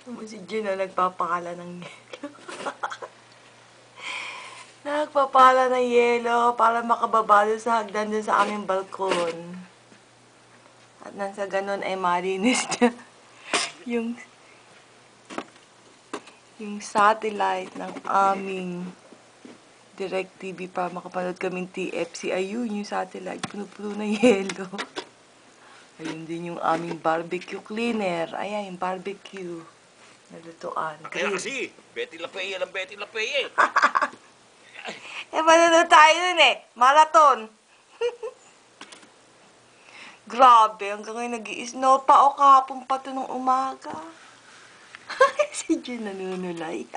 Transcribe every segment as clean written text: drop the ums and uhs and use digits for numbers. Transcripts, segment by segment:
Si Gina nagpapakala ng yelo. Nagpapala ng yelo para makababa doon sa hagdan doon sa aming balkon. At nang sa ganun ay marinis niya yung satellite ng aming DirecTV para makapanood kaming TFC. Ayun, yung satellite, puno-puno ng yelo. Ayun din yung aming barbecue cleaner. Ayan, yung barbecue. Nalutuan. Kaya kasi, Betty Lapeye lang Betty Lapeye. Manonood tayo nun marathon. Grabe, hanggang ngayon nag-i-snow pa o kahapon pa to nung umaga. Si Jun nanunulay.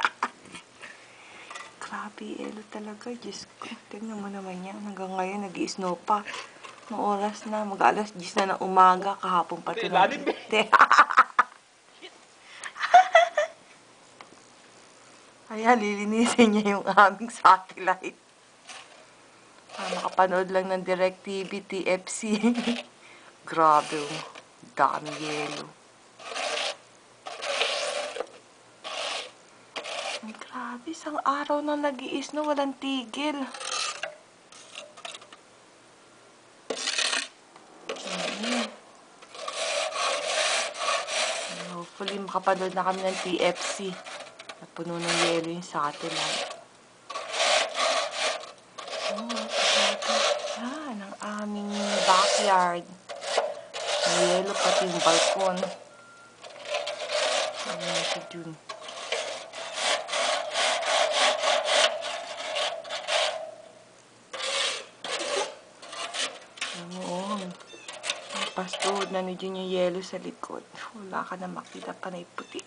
Grabe, elo talaga. Diyos ko, tignan mo naman yan. Hanggang ngayon nag-i-snow pa. Noong oras na, mag-alas 10 na ng umaga, kahapon pa to. Ayan, lilinisin niya yung aming satellite. Makapanood lang ng DirecTV, TFC. Grabe, dami yelo. Ay, grabe, isang araw na nag-i-snow, walang tigil. Hopefully, makapanood na kami ng TFC. Napuno ng yelo yung satellite. Ang aming backyard. Yelo pati yung balkon. Ayan si Jun. Pastuhod na ni Jun yung yelo sa likod. Wala ka na makita pa na puti.